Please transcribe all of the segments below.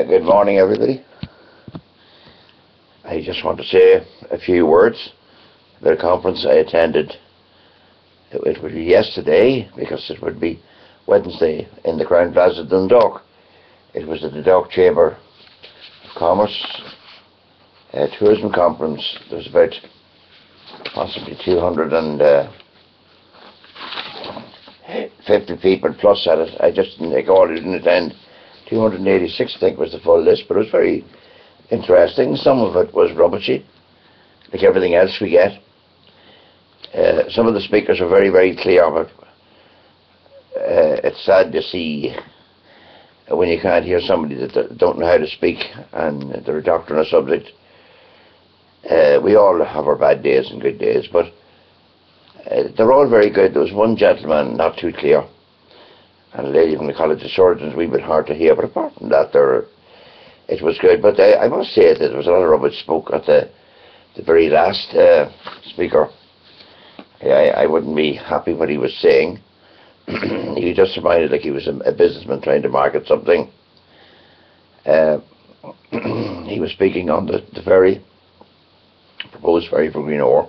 Good morning, everybody. I just want to say a few words about a conference I attended. It would be yesterday, because it would be Wednesday, in the Crown Plaza, Dundalk. It was at the Dundalk Chamber of Commerce Tourism Conference. There was about possibly 250 people plus at it. I just didn't take all, I didn't attend. 286, I think, was the full list, but it was very interesting. Some of it was rubbishy, like everything else we get. Some of the speakers were very, very clear, but it's sad to see when you can't hear somebody that don't know how to speak and they're a doctor on a subject. We all have our bad days and good days, but they're all very good. There was one gentleman not too clear, and a lady from the College of Surgeons, a wee bit hard to hear, but apart from that, it was good. But I must say that there was a lot of rubbish spoke at the very last speaker. I wouldn't be happy what he was saying. He just reminded like he was a businessman trying to market something. He was speaking on the ferry, proposed ferry for Greenore,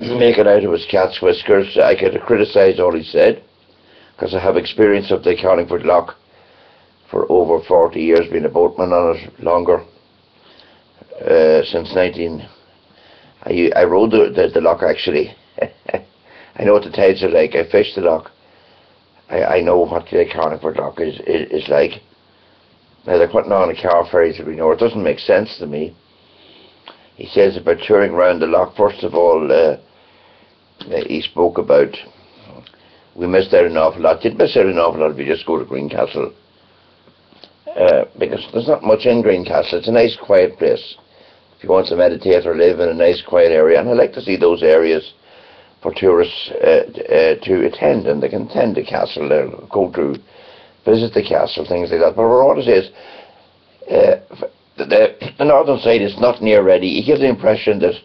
making out of his cat's whiskers. I could have criticised all he said, because I have experience of the Carlingford Lough for over 40 years, being a boatman on it longer, since I rode the lough actually. I know what the tides are like. I fished the lough. I know what the Carlingford Lough is like. Now they're putting on a car ferry to Greenore. It doesn't make sense to me. He says about touring around the lough. First of all, he spoke about we missed out an awful lot. You'd miss out an awful lot if you just go to Greencastle, because there's not much in Greencastle. It's a nice quiet place if you want to meditate or live in a nice quiet area, and I like to see those areas for tourists to attend, and they can attend the castle, go to visit the castle, things like that. But what I want to say is the northern side is not near ready. You get the impression that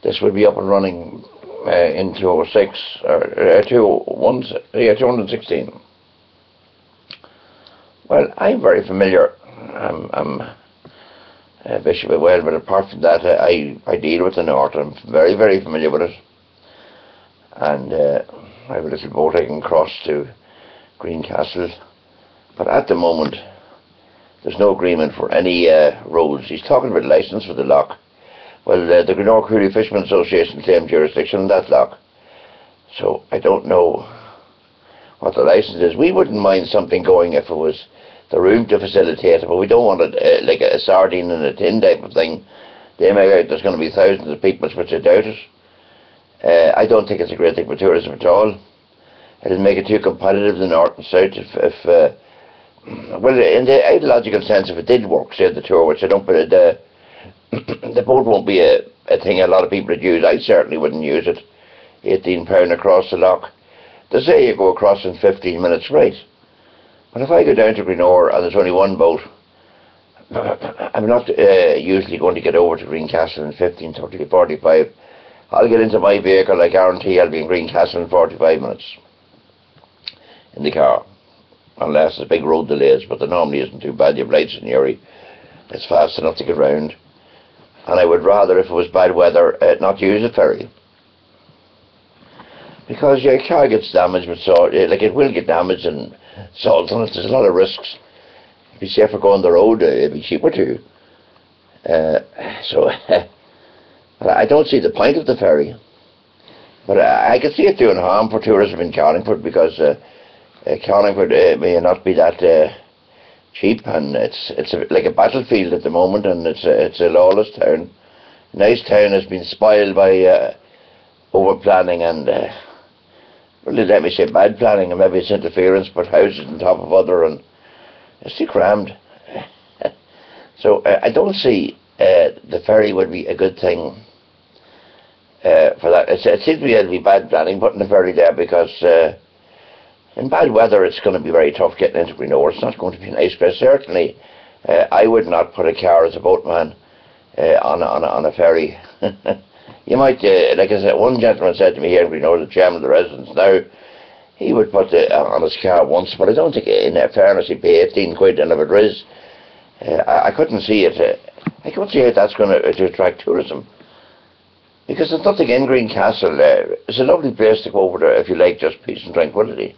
this will be up and running in 2006 or 2016. Well, I'm very familiar. I'm Bishop of Wales, but apart from that, I deal with the north. I'm very, very familiar with it, and I have a little boat I can cross to Greencastle. But at the moment, there's no agreement for any roads. He's talking about licence for the lough. Well, the Greenore Fishermen Association claimed jurisdiction on that lough, so I don't know what the licence is. We wouldn't mind something going if it was the room to facilitate it, but we don't want it like a sardine in a tin type of thing. They make out there's going to be thousands of people, which I doubt it. I don't think it's a great thing for tourism at all. It'll make it too competitive, the north and south. Well, in the ideological sense, if it did work, say the tour, which I don't, but the boat won't be a thing a lot of people would use. I certainly wouldn't use it. £18 across the lough. They say you go across in 15 minutes, right? But if I go down to Greenore and there's only one boat, I'm not usually going to get over to Greencastle in 15, 30, 45. I'll get into my vehicle, I guarantee I'll be in Greencastle in 45 minutes in the car, unless there's big road delays, but there normally isn't too bad. You have lights in the area, it's fast enough to get round. And I would rather, if it was bad weather, not use a ferry, because your car gets damaged with salt. Like, it will get damaged and salt on it. There's a lot of risks. It'd be safer going the road. It'd be cheaper too. So I don't see the point of the ferry, but I can see it doing harm for tourism in Carlingford, because Carlingford may not be that cheap, and it's like a battlefield at the moment, and it's a lawless town. Nice town has been spoiled by over planning and well, let me say bad planning, and maybe it's interference, but houses on top of other, and it's too crammed. So I don't see the ferry would be a good thing for that. It seems to be bad planning putting the ferry there, because in bad weather it's going to be very tough getting into Greenore. It's not going to be a nice place. Certainly I would not put a car as a boatman on a ferry. You might, like I said, one gentleman said to me here in Greenore, the chairman of the residents now, he would put on his car once, but I don't think, in fairness, he'd pay 18 quid, and if it is I couldn't see it. I couldn't see how that's going to attract tourism. Because there's nothing in Greencastle. It's a lovely place to go over there if you like just peace and tranquility.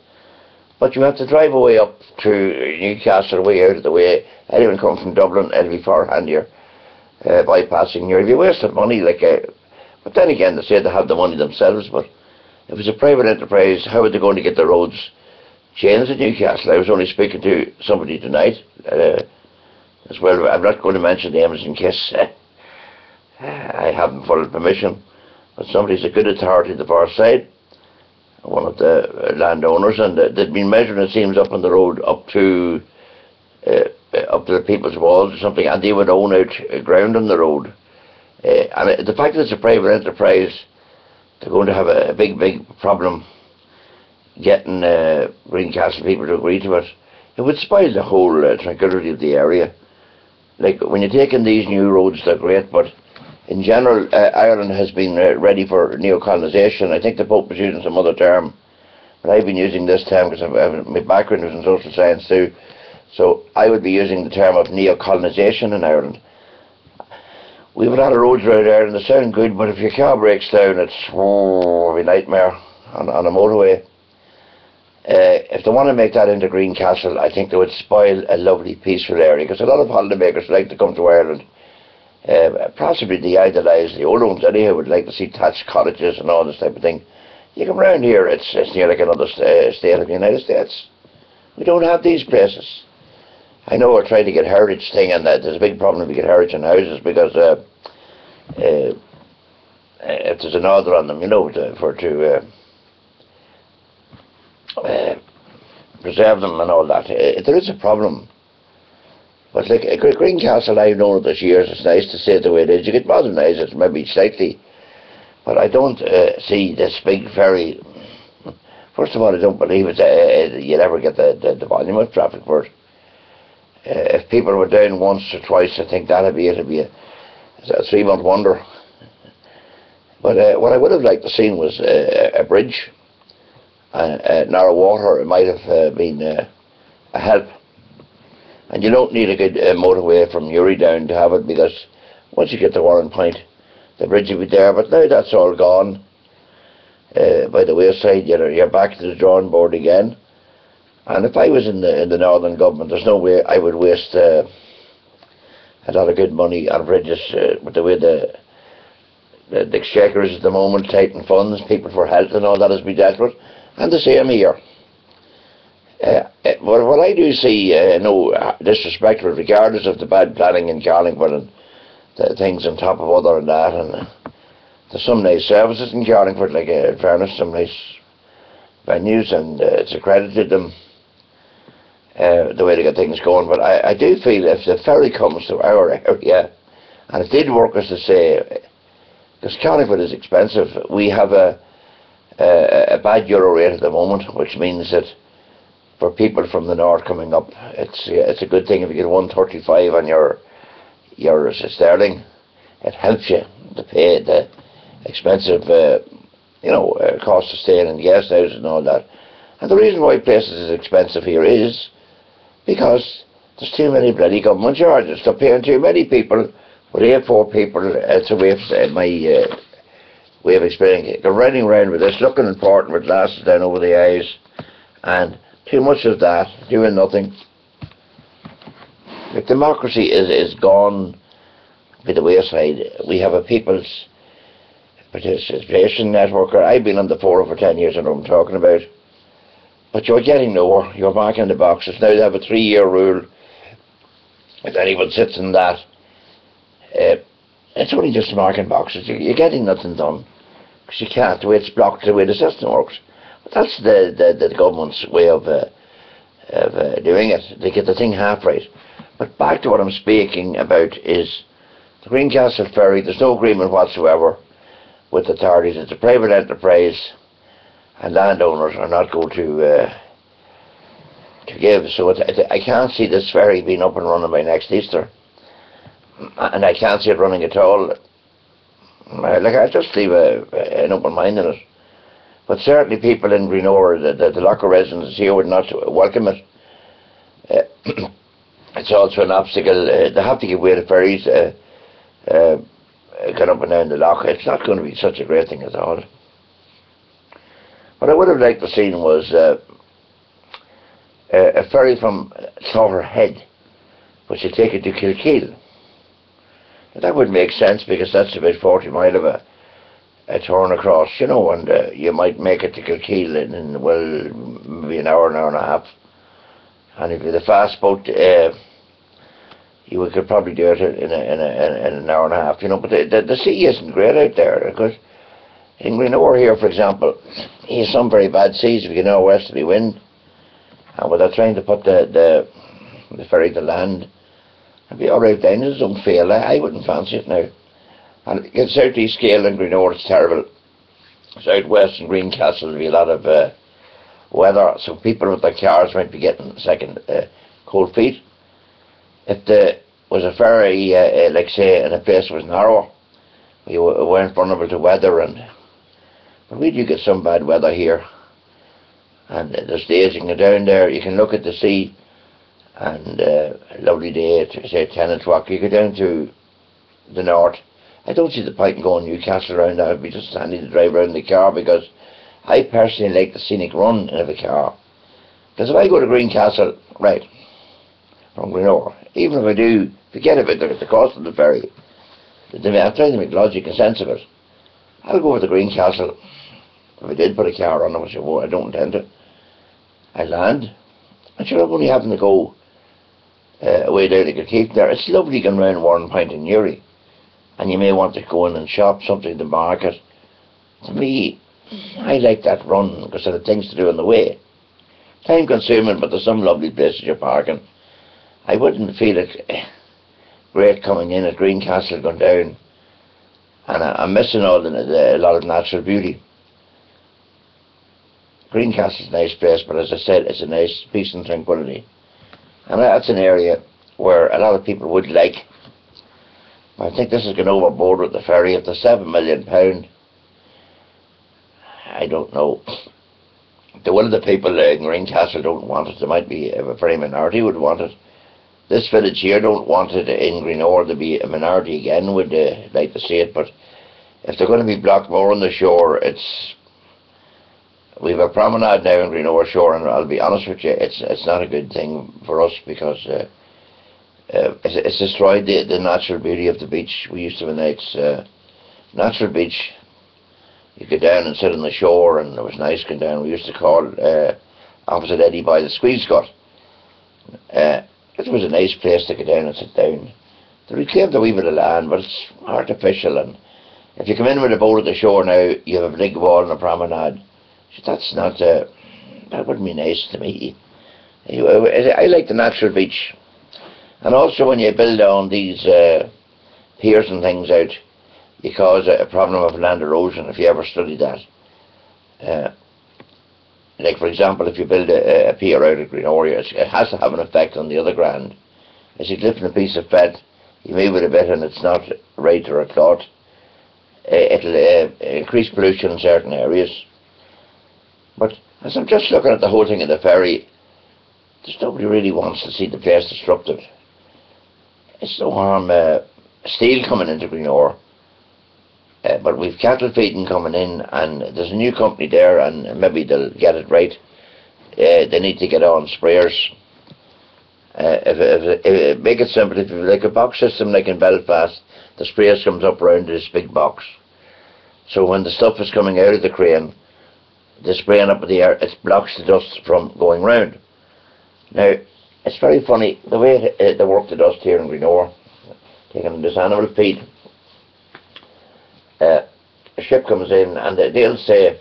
But you have to drive away up to Newcastle, way out of the way. Anyone coming from Dublin, it'll be far handier bypassing here. If you wasted money, but then again, they say they have the money themselves. But if it's a private enterprise, how are they going to get the roads changed in Newcastle? I was only speaking to somebody tonight as well. I'm not going to mention names in case I haven't full permission. But somebody's a good authority at the far side, one of the landowners, and they'd been measuring, it seems, up on the road up to the people's walls or something, and they would own out ground on the road. And the fact that it's a private enterprise, they're going to have a big problem getting Greencastle people to agree to it. It would spoil the whole tranquility of the area. Like, when you're taking these new roads, they're great, but in general, Ireland has been ready for neo-colonisation. I think the Pope was using some other term, but I've been using this term because my background was in social science too. So I would be using the term of neo-colonisation in Ireland. We've a lot of roads around Ireland that sound good, but if your car breaks down, it's a nightmare on a motorway. If they want to make that into Greencastle, I think they would spoil a lovely, peaceful area, because a lot of holidaymakers like to come to Ireland. Possibly they idolise the old homes anyhow, would like to see thatched cottages and all this type of thing. You come round here, it's near like another state of the United States. We don't have these places. I know we're trying to get heritage thing, and there's a big problem if you get heritage in houses, because if there's an order on them, to preserve them and all that. There is a problem. But like Greencastle, I've known it this years. It's nice to see it the way it is. You could modernise it maybe slightly, but I don't see this big ferry. First of all, I don't believe you'll ever get the volume of traffic for it. If people were down once or twice, I think that'd be it. It'd be a 3-month wonder. But what I would have liked to see was a bridge, narrow water. It might have been a help. And you don't need a good motorway from Uri down to have it, because once you get to Warren Point, the bridge will be there. But now that's all gone. By the wayside, you're back to the drawing board again. And if I was in the Northern government, there's no way I would waste a lot of good money on bridges with the way the exchequer is at the moment, tighten funds, people for health and all that has been dealt with. And the same here. What I do see, no disrespect, regardless of the bad planning in Carlingford and the things on top of other and that, and there's some nice services in Carlingford, like in fairness, some nice venues, and it's accredited them the way to get things going. But I do feel if the ferry comes to our area, and it did work, as to say, because Carlingford is expensive, we have a bad euro rate at the moment, which means that for people from the north coming up, it's a good thing if you get 135 on your sterling. It helps you to pay the expensive, cost of staying in guest houses and all that. And the reason why places is expensive here is because there's too many bloody government charges. They're paying too many people. With 8-4 people, it's a way of my way of explaining it. They're riding around with this, looking important with glasses down over the eyes, and too much of that, doing nothing. Like, democracy is gone by the wayside. We have a people's participation network. I've been on the forum for 10 years, I know what I'm talking about. But you're getting nowhere. You're back in the boxes. Now they have a 3-year rule. If anyone sits in that, it's only just marking boxes. You're getting nothing done, because you can't. The way it's blocked, the way the system works. But that's the government's way of doing it. They get the thing half right. But back to what I'm speaking about is the Greencastle Ferry. There's no agreement whatsoever with authorities. It's a private enterprise, and landowners are not going to give. So I can't see this ferry being up and running by next Easter, and I can't see it running at all. I'll just leave an open mind in it. But certainly people in Greenore, the local residents here, would not welcome it. It's it's also an obstacle. They have to give way to ferries going up and down the lough. It's not going to be such a great thing at all. What I would have liked to see was a ferry from Slaughter Head, which would take it to Kilkeel. That would make sense, because that's about 40 mile of a turn across, you know, and you might make it to Kilkeel in well, maybe an hour and a half. And if you had a fast boat, you could probably do it in an hour and a half, you know. But the sea isn't great out there, because in Greenore here, for example, you have some very bad seas if you get no westerly wind. And without trying to put the ferry to land, it'd be alright then. It don't fail. I wouldn't fancy it now. And in South East Scale in Greenore, it's terrible. South West and Greencastle, there'll be a lot of weather, so people with their cars might be getting second cold feet. If there was a ferry, like say, in a place that was narrower, you weren't vulnerable to weather, but we do get some bad weather here. And there's days you can go down there, you can look at the sea, and a lovely day at say 10 o'clock, you go down to the north. I don't see the point in going Newcastle around that. It would be just handy to drive around in the car, because I personally like the scenic run of a car. Because if I go to Greencastle, right, from Greenore, even if I do forget about the cost of the ferry, I'm trying to make logic and sense of it. I'll go over to Greencastle. If I did put a car on it, which I don't intend to, I land. And sure, I'm only having to go away down to Kilkeel there. It's lovely going round Warren Point in Uri, and you may want to go in and shop something in the market. To me, I like that run because there are things to do on the way. Time consuming, but there's some lovely places you're parking. I wouldn't feel it great coming in at Greencastle, going down, and I'm missing a lot of natural beauty. Greencastle's a nice place, but as I said, it's a nice peace and tranquility. And that's an area where a lot of people would like. I think this is going overboard with the ferry. If there's £7 million, I don't know. The will of the people in Greencastle don't want it. There might be a very minority would want it. This village here don't want it in Greenore. There'll be a minority again would like to see it. But if they're going to be blocked more on the shore, we have a promenade now in Greenore shore, and I'll be honest with you, it's not a good thing for us, because it's destroyed the natural beauty of the beach. We used to have a nice natural beach. You go down and sit on the shore, and it was nice going down. We used to call opposite Eddie by the Squeeze Gut. It was a nice place to go down and sit down. They reclaimed a wee bit of land, but it's artificial, and if you come in with a boat at the shore now, you have a big wall and a promenade. That's not, that wouldn't be nice to me. I like the natural beach. And also when you build on these piers and things out, you cause a problem of land erosion, if you ever study that. Like for example, if you build a pier out at Greenore, it has to have an effect on the other ground. As you're lifting a piece of fat, you move it a bit and it's not right or a clot, it'll increase pollution in certain areas. But as I'm just looking at the whole thing of the ferry, there's nobody really wants to see the place disrupted. It's no harm steel coming into Greenore, but we've cattle feeding coming in, and there's a new company there, and maybe they'll get it right. They need to get on sprayers. Make it simple, if you like a box system like in Belfast, the sprayers comes up around this big box. So when the stuff is coming out of the crane, the spraying up in the air, it blocks the dust from going round. Now, it's very funny, the way they work the dust here in Greenore, taking this animal feed, a ship comes in and they'll say,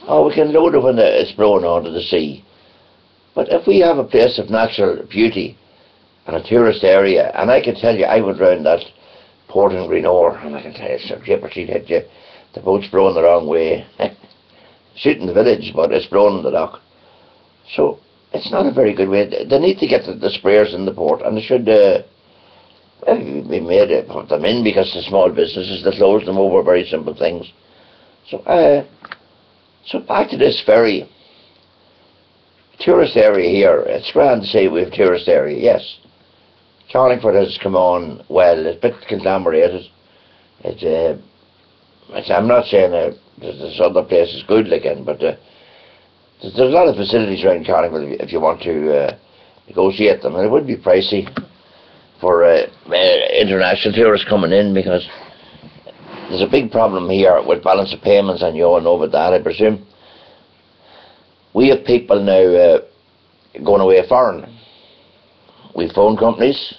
oh, we can load it when it's blown onto the sea. But if we have a place of natural beauty and a tourist area, and I can tell you, I went round that port in Greenore, and I can tell you, it's a jeopardy hit you, the boat's blowing the wrong way. Shooting the village, but it's blowing in the lough. So it's not a very good way. They need to get the sprayers in the port, and they should be made to put them in, because the small businesses that close them over very simple things. So so back to this ferry. Tourist area here. It's grand to say we have tourist area, yes. Carlingford has come on well. It's a bit conglomerated. I'm not saying there's other places good again, but there's a lot of facilities around Carlingford if you want to negotiate them, and it would be pricey for international tourists coming in, because there's a big problem here with balance of payments, and you all know about that, I presume. We have people now going away foreign. We phone companies,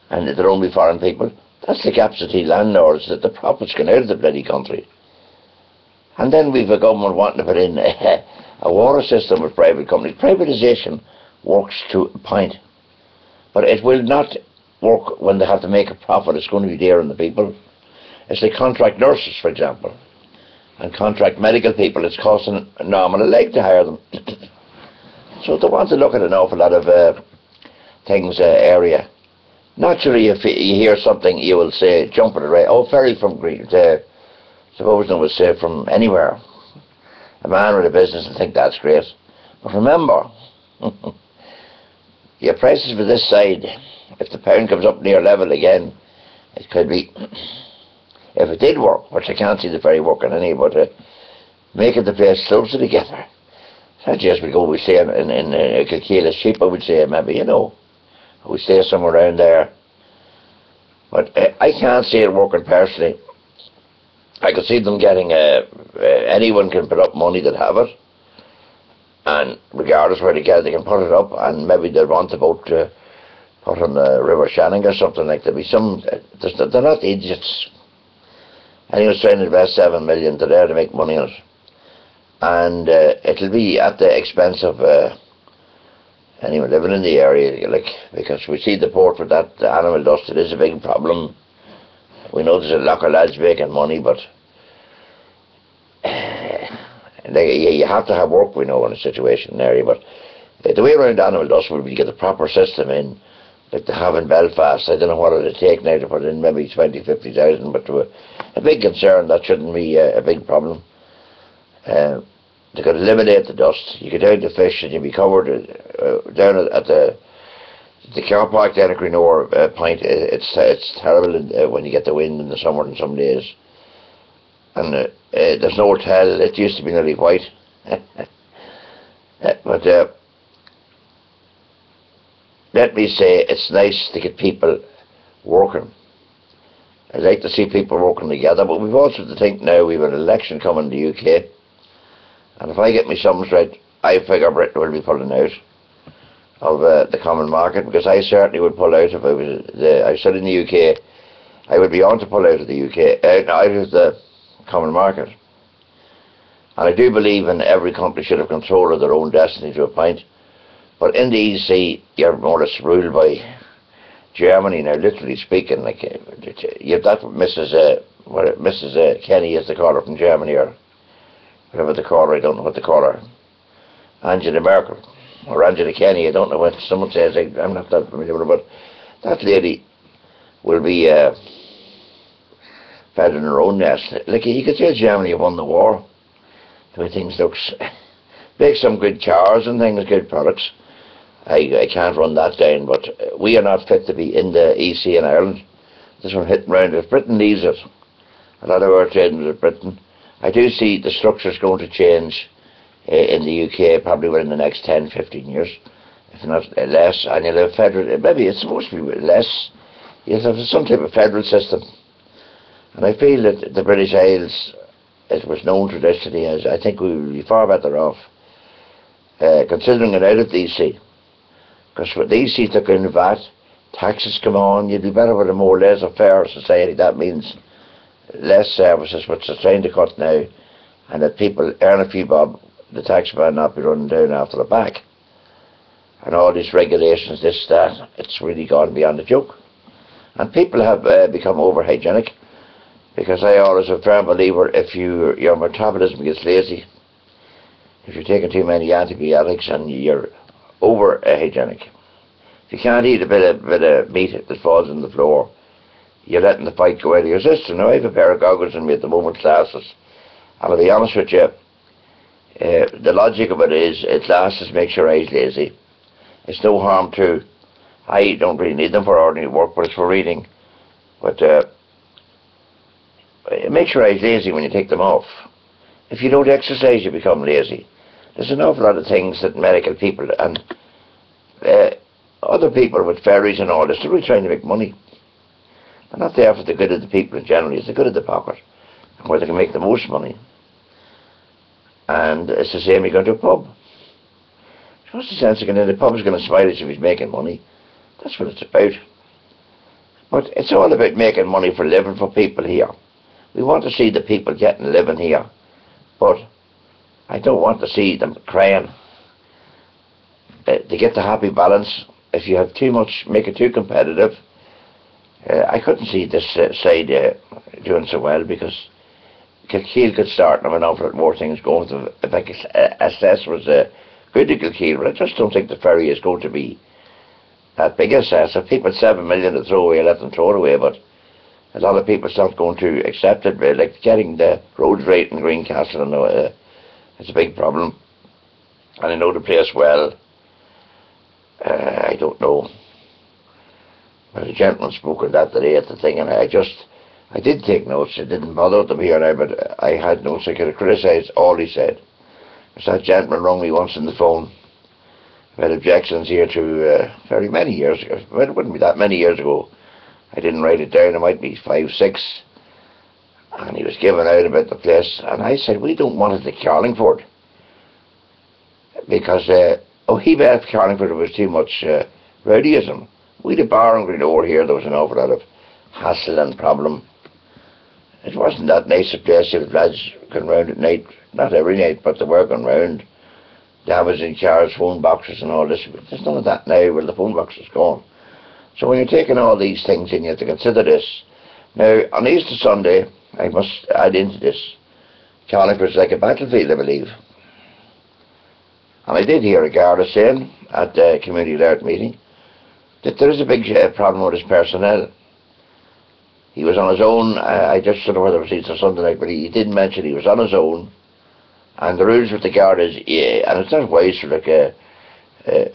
and they're only foreign people. That's like absentee landlords, that the profits going out of the bloody country. And then we've a government wanting to put in a water system with private companies. Privatisation works to a point, but it will not work when they have to make a profit. It's going to be there on the people. It's like contract nurses, for example, and contract medical people. It's costing an arm and a leg to hire them. So they want to look at an awful lot of things area. Naturally, if you hear something, you will say, jump at it, right? Oh, ferry from Green. Suppose no would say from anywhere. A man with a business and think that's great. But remember, your prices for this side, if the pound comes up near level again, it could be, if it did work, which I can't see the ferry working any, but making the place closer together. That's just we say in Kilkeel, sheep, I would say, maybe, you know. We stay somewhere around there. But I can't see it working personally. I could see them getting, anyone can put up money that have it, and regardless where they get it, they can put it up, and maybe they'll want the boat to put on the River Shannon or something like that. There'll be some, they're not idiots. Anyone's trying to invest 7 million, they're there to make money on it. And it'll be at the expense of anyone living in the area, like, because we see the port with that animal dust. It is a big problem. We know there's a lot of lads making money, but you have to have work, we know, in a situation in the area. But the way around animal dust would be to get a proper system in, like they have in Belfast. I don't know what it would take now to put in, maybe 20, 50,000, but to a big concern, that shouldn't be a big problem. They could eliminate the dust. You could down the fish and you'd be covered down at the car park down at Greenore Point. It's terrible when you get the wind in the summer and some days. And there's no hotel. It used to be nearly white. But let me say, it's nice to get people working. I'd like to see people working together, but we've also to think now we've an election coming in the UK. And if I get my sums right, I figure Britain will be pulling out of the common market, because I certainly would pull out if I was I said in the UK, I would be on to pull out of the UK, out of the common market. And I do believe in every country should have control of their own destiny to a point. But in the EC, you're more or less ruled by Germany now, literally speaking. Like you've that Mrs. Kenny, as they call her, from Germany, or whatever they call her, I don't know what they call her. Angela Merkel, or Angela Kenny, I don't know what someone says, I'm not that familiar with her, but that lady will be fed in her own nest. Like, you could say Germany won the war, the way things looks. Make some good cars and things, good products. I can't run that down, but we are not fit to be in the EC in Ireland. This one hitting round. If Britain leaves it, a lot of our trading with Britain, I do see the structure's going to change in the UK probably within the next 10, 15 years, if not less. And you'll have federal, maybe it's supposed to be less, you'll have some type of federal system. And I feel that the British Isles, it was known traditionally as, I think we will be far better off considering it out of the EC. Because what the EC took in VAT, taxes come on, you'd be better with a more laissez-faire society. That means less services, which they're trying to cut now, and that people earn a few bob, the tax man not be running down after the back. And all these regulations, this, that, it's really gone beyond a joke. And people have become over-hygienic, because I always a firm believer, if your metabolism gets lazy, if you're taking too many antibiotics and you're over-hygienic, if you can't eat a bit of meat that falls on the floor, you're letting the fight go out of your system. Now I have a pair of goggles on me at the moment, glasses, and I'll be honest with you, the logic of it is, it lasts makes your eyes lazy. It's no harm to I don't really need them for ordinary work, but it's for reading. But it makes your eyes lazy when you take them off. If you don't exercise, you become lazy. There's an awful lot of things that medical people and other people with ferries and all this, they're really trying to make money. They're not there for the good of the people in general, it's the good of the pocket, and where they can make the most money. And it's the same, you go to a pub. What's the sense of going in? The pub's going to smile at you if he's making money. That's what it's about. But it's all about making money for living for people here. We want to see the people getting a living here. But I don't want to see them crying. To get the happy balance, if you have too much, make it too competitive. I couldn't see this side doing so well, because Kilkeel could start and have an awful lot more things going. If I could assess was good to Kilkeel, but I just don't think the ferry is going to be that big a success. If people had 7 million to throw away, let them throw it away, but a lot of people are not going to accept it. Like getting the roads right in Greencastle, I know it's a big problem, and I know the place well. I don't know. Well, a gentleman spoke of that today at the thing, and I did take notes. It didn't bother them here now, but I had notes. I could have criticised all he said. Because that gentleman rang me once on the phone. I had objections here to very many years ago. Well, it wouldn't be that many years ago. I didn't write it down. It might be 5, 6. And he was giving out about the place. And I said, we don't want it at Carlingford. Because, he bet Carlingford was too much rowdyism. We had a bar in Greenore here. There was an awful lot of hassle and problem. It wasn't that nice a place. You had lads going round at night. Not every night, but they were going round. Damaging cars, phone boxes and all this. There's none of that now. Well, the phone box is gone. So when you're taking all these things in, you have to consider this. Now, on Easter Sunday, I must add into this, Carlingford's like a battlefield, I believe. And I did hear a Garda saying at the community alert meeting that there is a big problem with his personnel. He was on his own. I just don't know whether it was Easter Sunday night, but he did mention he was on his own. And the rules with the guard is, and it's not wise for like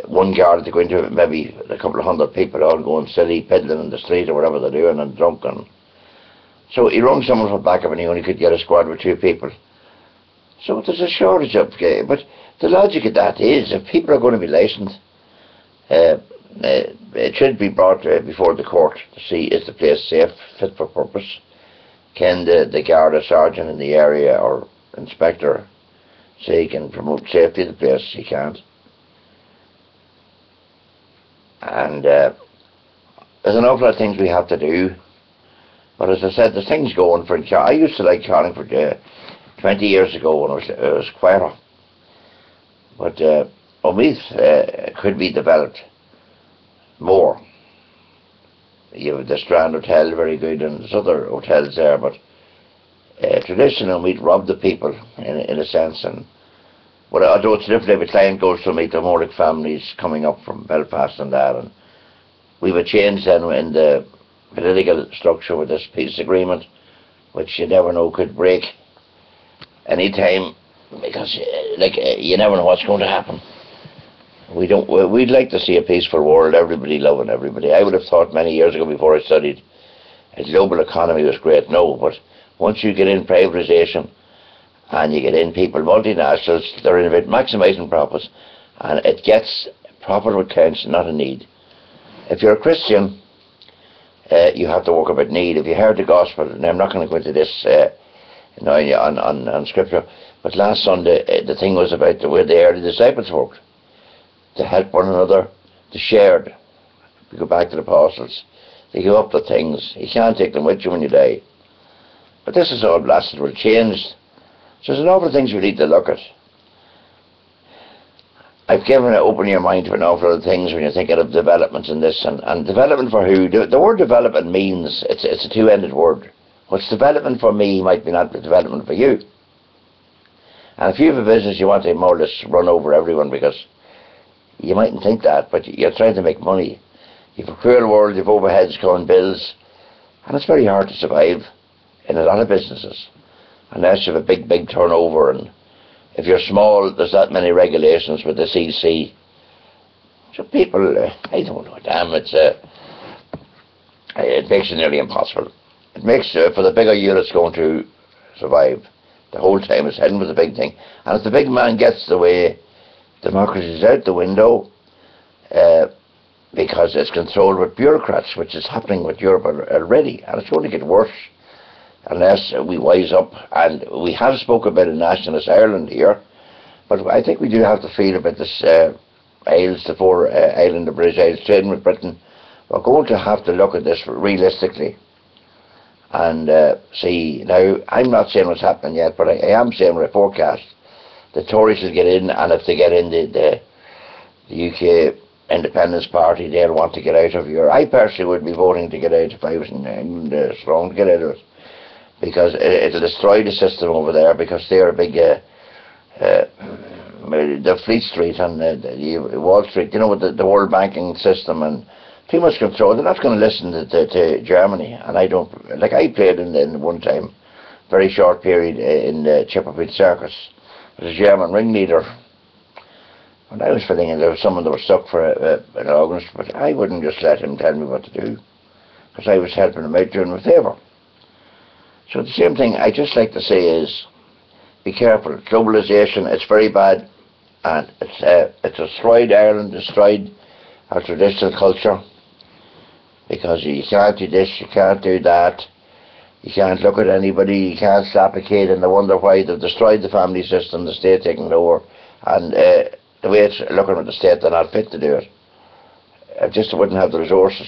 one guard to go into maybe a couple of hundred people all going silly, peddling in the street or whatever they're doing and drunk. And so he rung someone from backup and he only could get a squad with 2 people. So there's a shortage of, but the logic of that is, if people are going to be licensed, it should be brought before the court to see, is the place safe, fit for purpose? Can the guard or sergeant in the area or inspector say he can promote safety of the place? He can't. And there's an awful lot of things we have to do. But as I said, there's things going for I used to like Carlingford 20 years ago when it was quieter. But Omeath could be developed more. You have the Strand Hotel, very good, and there's other hotels there, but traditionally Omeath robbed the people in a sense. And although it's different if a client goes to Omeath, there are more like families coming up from Belfast and that. And we have a change then in the political structure with this peace agreement, which you never know could break any time, because you never know what's going to happen. We'd like to see a peaceful world, everybody loving everybody. I would have thought many years ago before I studied a global economy was great. No, but once you get in privatisation and you get in people, multinationals, they're in about maximising profits, and it gets profit what counts, not a need. If you're a Christian, you have to work about need. If you heard the gospel, and I'm not going to go into this on scripture, but last Sunday the thing was about the way the early disciples worked, to help one another, to share. We go back to the apostles, they give up the things. You can't take them with you when you die. But this is all blasted, will change. So there's an awful lot of things we need to look at. I've given open your mind to an awful lot of things when you're thinking of developments in this, and development for who? The word development means, it's a two-ended word. What's development for me might be not the development for you. And if you have a business, you want to more or less run over everyone, because you mightn't think that, but you're trying to make money. You've a cruel world, you've overheads coming, bills, and it's very hard to survive in a lot of businesses unless you have a big turnover. And if you're small, there's that many regulations with the CC. So people, I don't know, damn, it makes it nearly impossible. It makes, for the bigger units going to survive, the whole time it's heading with the big thing. And if the big man gets the way, democracy is out the window, because it's controlled with bureaucrats, which is happening with Europe already, and it's going to get worse unless we wise up. And we have spoken about a nationalist Ireland here, but I think we do have to feel about this Isles, the four island of British Isles trading with Britain. We're going to have to look at this realistically and see. Now, I'm not saying what's happening yet, but I am saying what I forecast. The Tories will get in, and if they get in, the UK Independence Party, they'll want to get out of Europe. I personally would be voting to get out if I was in England, strong to get out of it, because it'll destroy the system over there, because they're a big the Fleet Street and the Wall Street, you know, with the world banking system and too much control. They're not going to listen to Germany, and I don't, like I played in one time, very short period in the Chipperfield Circus as a German ringleader, and I was feeling there was someone that was stuck for an organist, but I wouldn't just let him tell me what to do, because I was helping him out, doing him a favour. So the same thing I just like to say is, be careful. Globalisation, it's very bad, and it's destroyed Ireland, destroyed our traditional culture, because you can't do this, you can't do that, you can't look at anybody, you can't slap a kid and they wonder why they've destroyed the family system, the state taking over, and the way it's looking at the state, they're not fit to do it. I just wouldn't have the resources.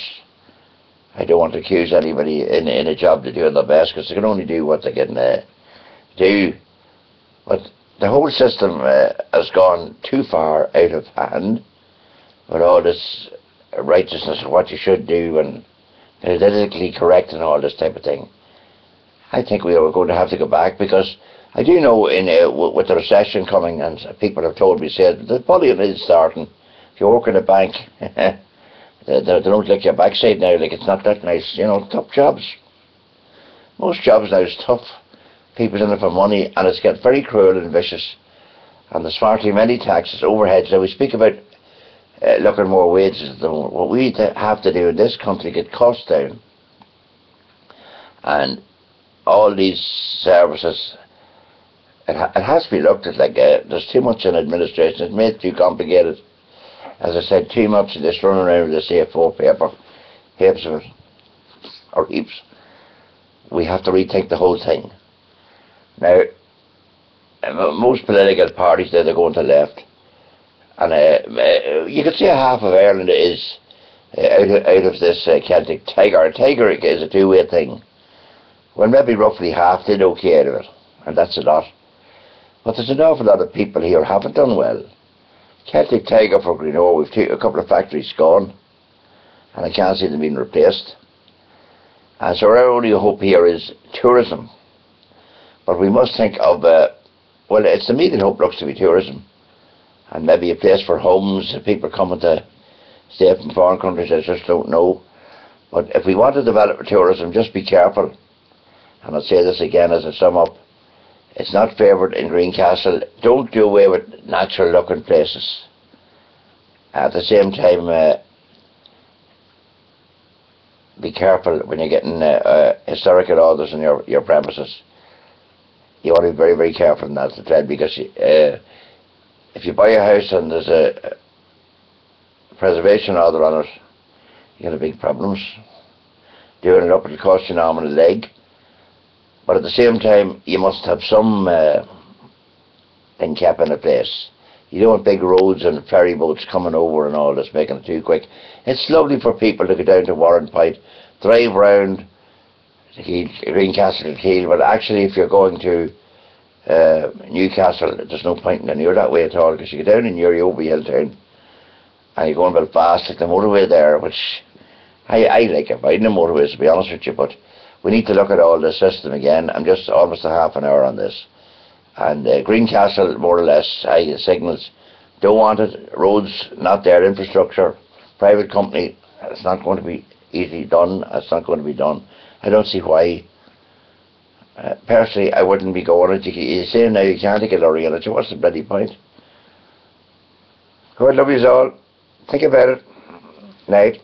I don't want to accuse anybody in a job to do their best, because they can only do what they can do. But the whole system has gone too far out of hand with all this righteousness of what you should do and politically correct and all this type of thing. I think we are going to have to go back, because I do know with the recession coming, and people have told me, said the bullying is starting. If you work in a bank, they don't lick your backside now, like it's not that nice, you know, tough jobs. Most jobs now is tough. People's in it for money, and it's got very cruel and vicious. And there's far too many taxes, overheads. Now we speak about looking more wages. What we have to do in this country, get costs down. And all these services, it has to be looked at. Like there's too much in administration. It's made too complicated. As I said, too much of this running around with this A4 paper, heaps of it, or heaps. We have to rethink the whole thing. Now, most political parties, they're going to the left, and you could say half of Ireland is out of this Celtic tiger. A tiger is a two-way thing. Well, maybe roughly half did okay out of it, and that's a lot. But there's an awful lot of people here who haven't done well. Celtic tiger for Greenore, we've a couple of factories gone, and I can't see them being replaced. And so our only hope here is tourism. But we must think of, well, it's the immediate hope looks to be tourism, and maybe a place for homes, people coming to stay from foreign countries, I just don't know. But if we want to develop tourism, just be careful. And I'll say this again as I sum up. It's not favoured in Greencastle. Don't do away with natural looking places. At the same time, be careful when you're getting historical orders on your premises. You want to be very, very careful in that to tread, because if you buy a house and there's a preservation order on it, you get big problems. Doing it up, it'll cost you an arm and a leg. But at the same time, you must have some thing kept in a place. You don't want big roads and ferry boats coming over and all this, making it too quick. It's lovely for people to go down to Warrenpite, drive round Greencastle and Keele, but actually if you're going to Newcastle, there's no point in going near that way at all, because you go down in Muriel Hill town and you're going Belfast, like the motorway there, which I like avoiding the motorways, to be honest with you, but we need to look at all the system again. I'm just almost a half an hour on this, and Greencastle, more or less, signals, don't want it, roads not there, infrastructure, private company, it's not going to be easily done, it's not going to be done. I don't see why. Personally, I wouldn't be going it. You say now you can't take a lorry on it, so what's the bloody point? God love you all. Think about it. Night.